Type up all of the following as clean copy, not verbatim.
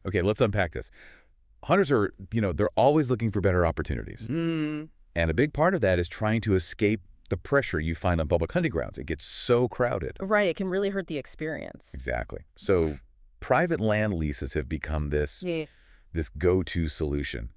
Okay, let's unpack this. Hunters are, they're always looking for better opportunities. Mm, And a big part of that is trying to escape the pressure you find on public hunting grounds. It gets so crowded. right, it can really hurt the experience. Exactly. So private land leases have become Yeah. this go-to solution.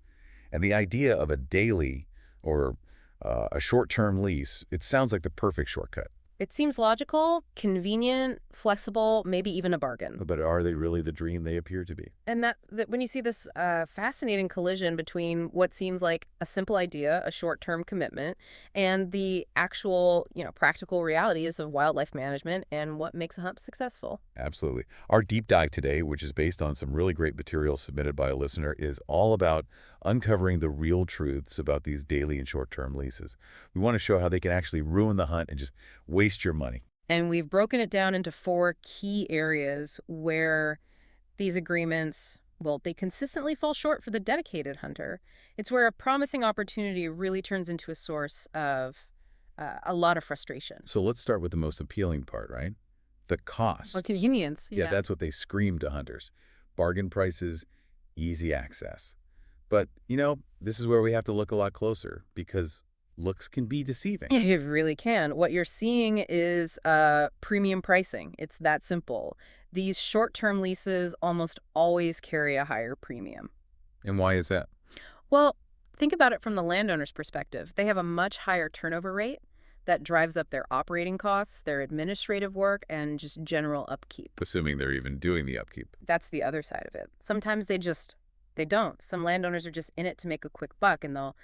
And the idea of a daily or a short-term lease, it sounds like the perfect shortcut. It seems logical, convenient, flexible, maybe even a bargain. But are they really the dream they appear to be? And that when you see this fascinating collision between what seems like a simple idea, a short-term commitment, and the actual, practical realities of wildlife management and what makes a hunt successful. Absolutely. Our deep dive today, which is based on some really great material submitted by a listener, is all about uncovering the real truths about these daily and short-term leases. We want to show how they can actually ruin the hunt and just waste your money. And we've broken it down into 4 key areas where these agreements, well, they consistently fall short for the dedicated hunter. It's where a promising opportunity really turns into a source of a lot of frustration. So let's start with the most appealing part, right? The cost. Or convenience. Yeah, that's what they scream to hunters. Bargain prices, easy access. But, this is where we have to look a lot closer because looks can be deceiving. Yeah, it really can. What you're seeing is premium pricing. It's that simple. These short-term leases almost always carry a higher premium. And why is that? Well, think about it from the landowner's perspective. They have a much higher turnover rate that drives up their operating costs, their administrative work, and just general upkeep. Assuming they're even doing the upkeep. That's the other side of it. Sometimes they don't. Some landowners are just in it to make a quick buck, and they'll,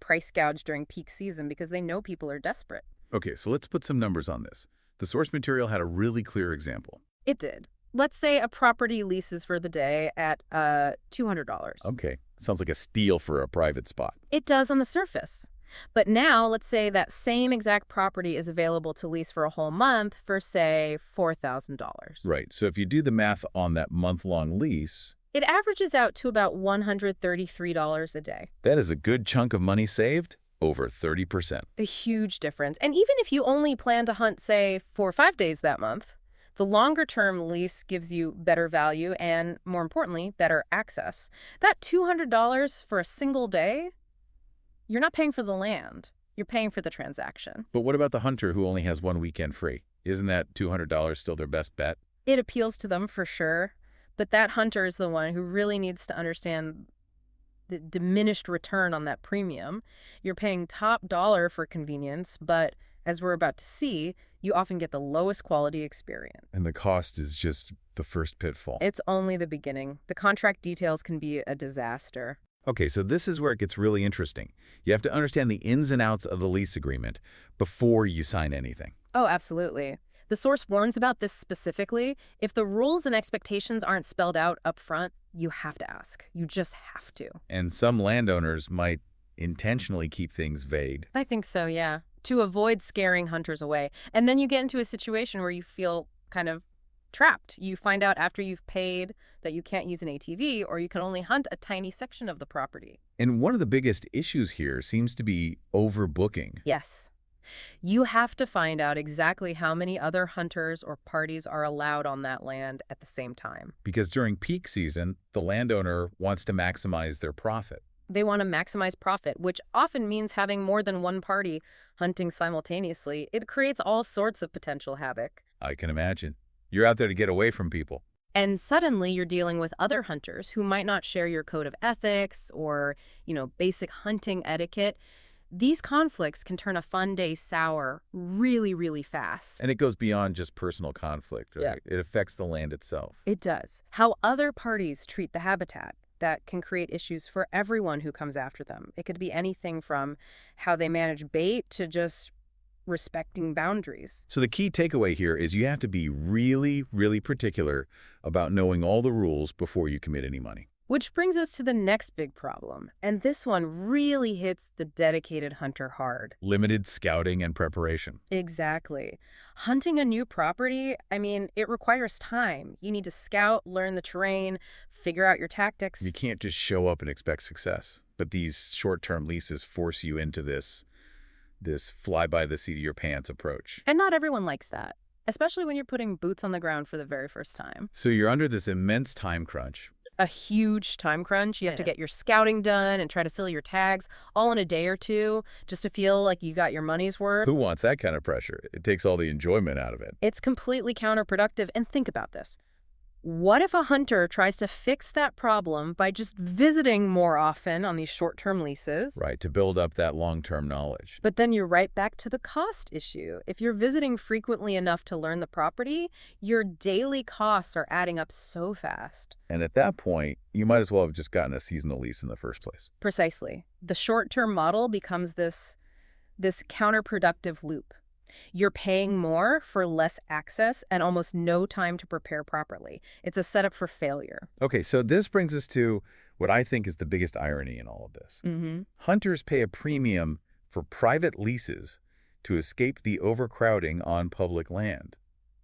price gouge during peak season because they know people are desperate. Okay, so let's put some numbers on this. The source material had a really clear example. It did. Let's say a property leases for the day at $200. Okay, sounds like a steal for a private spot. It does on the surface. But now, let's say that same exact property is available to lease for a whole month for, say, $4,000. Right, so if you do the math on that month-long lease, it averages out to about $133 a day. that is a good chunk of money saved, over 30%. A huge difference. And even if you only plan to hunt, say, 4 or 5 days that month, the longer-term lease gives you better value and, more importantly, better access. That $200 for a single day, you're not paying for the land. You're paying for the transaction. But what about the hunter who only has one weekend free? Isn't that $200 still their best bet? It appeals to them for sure, but that hunter is the one who really needs to understand the diminished return on that premium. You're paying top dollar for convenience, but as we're about to see, you often get the lowest quality experience. And the cost is just the first pitfall. It's only the beginning. The contract details can be a disaster. Okay, so this is where it gets really interesting. You have to understand the ins and outs of the lease agreement before you sign anything. Oh, absolutely. The source warns about this specifically. If the rules and expectations aren't spelled out up front, you have to ask. You just have to. And some landowners might intentionally keep things vague. I think so, yeah, to avoid scaring hunters away. And then you get into a situation where you feel kind of trapped. You find out after you've paid that you can't use an ATV or you can only hunt a tiny section of the property. And one of the biggest issues here seems to be overbooking. Yes. You have to find out exactly how many other hunters or parties are allowed on that land at the same time. Because during peak season, the landowner wants to maximize their profit. They want to maximize profit, which often means having more than one party hunting simultaneously. It creates all sorts of potential havoc. I can imagine. You're out there to get away from people. And suddenly you're dealing with other hunters who might not share your code of ethics or, basic hunting etiquette. These conflicts can turn a fun day sour really, really fast. And it goes beyond just personal conflict, right? Yeah. It affects the land itself. It does. How other parties treat the habitat, that can create issues for everyone who comes after them. It could be anything from how they manage bait to just respecting boundaries. So the key takeaway here is you have to be really, really particular about knowing all the rules before you commit any money. Which brings us to the next big problem, and this one really hits the dedicated hunter hard. Limited scouting and preparation. Exactly. Hunting a new property, it requires time. You need to scout, learn the terrain, figure out your tactics. You can't just show up and expect success. But these short-term leases force you into this fly-by-the-seat-of-your-pants approach. And not everyone likes that, especially when you're putting boots on the ground for the very first time. So you're under this immense time crunch. a huge time crunch. You have I to know. get your scouting done and try to fill your tags all in a day or two just to feel like you got your money's worth. Who wants that kind of pressure? It takes all the enjoyment out of it. It's completely counterproductive. And think about this. What if a hunter tries to fix that problem by just visiting more often on these short-term leases? Right, to build up that long-term knowledge. But then you're right back to the cost issue. If you're visiting frequently enough to learn the property, your daily costs are adding up so fast. And at that point, you might as well have just gotten a seasonal lease in the first place. Precisely. The short-term model becomes this counterproductive loop. You're paying more for less access and almost no time to prepare properly. It's a setup for failure. Okay, so this brings us to what I think is the biggest irony in all of this. Hunters pay a premium for private leases to escape the overcrowding on public land.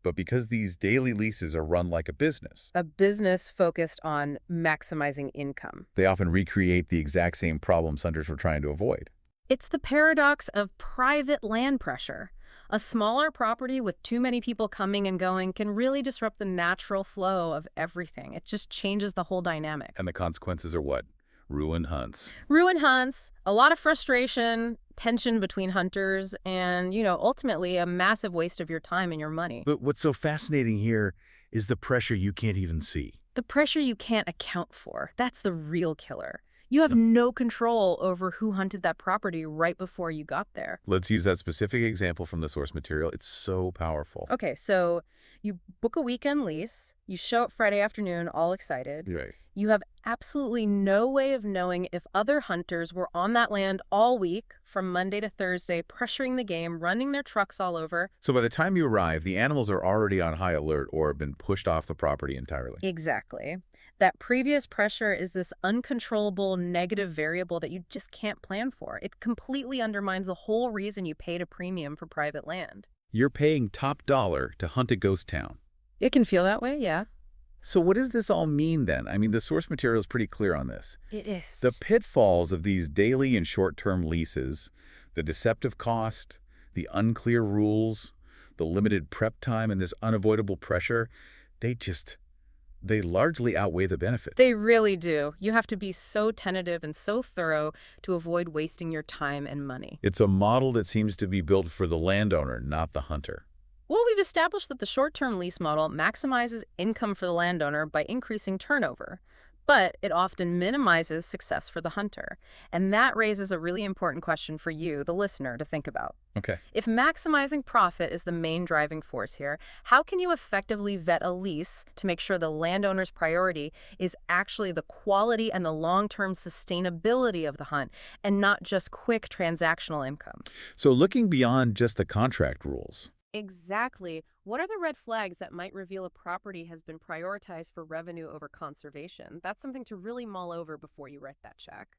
But because these daily leases are run like A business focused on maximizing income. they often recreate the exact same problems hunters were trying to avoid. It's the paradox of private land pressure. A smaller property with too many people coming and going can really disrupt the natural flow of everything. It just changes the whole dynamic. And the consequences are what? Ruined hunts. Ruin hunts, a lot of frustration, tension between hunters, and, ultimately a massive waste of your time and your money. But what's so fascinating here is the pressure you can't even see. The pressure you can't account for, that's the real killer. You have no control over who hunted that property right before you got there. Let's use that specific example from the source material. It's so powerful. Okay, so you book a weekend lease, you show up Friday afternoon all excited. Right. You have absolutely no way of knowing if other hunters were on that land all week from Monday to Thursday, pressuring the game, running their trucks all over. So by the time you arrive, the animals are already on high alert or have been pushed off the property entirely. Exactly. That previous pressure is this uncontrollable negative variable that you just can't plan for. It completely undermines the whole reason you paid a premium for private land. You're paying top dollar to hunt a ghost town. It can feel that way, yeah. So what does this all mean then? I mean, the source material is pretty clear on this. It is. The pitfalls of these daily and short-term leases, the deceptive cost, the unclear rules, the limited prep time, and this unavoidable pressure, they largely outweigh the benefits. They really do. You have to be so tentative and so thorough to avoid wasting your time and money. It's a model that seems to be built for the landowner, not the hunter. Well, we've established that the short-term lease model maximizes income for the landowner by increasing turnover, but it often minimizes success for the hunter. And that raises a really important question for you, the listener, to think about. Okay. If maximizing profit is the main driving force here, how can you effectively vet a lease to make sure the landowner's priority is actually the quality and the long-term sustainability of the hunt and not just quick transactional income? So looking beyond just the contract rules, Exactly. What are the red flags that might reveal a property has been prioritized for revenue over conservation? That's something to really mull over before you write that check.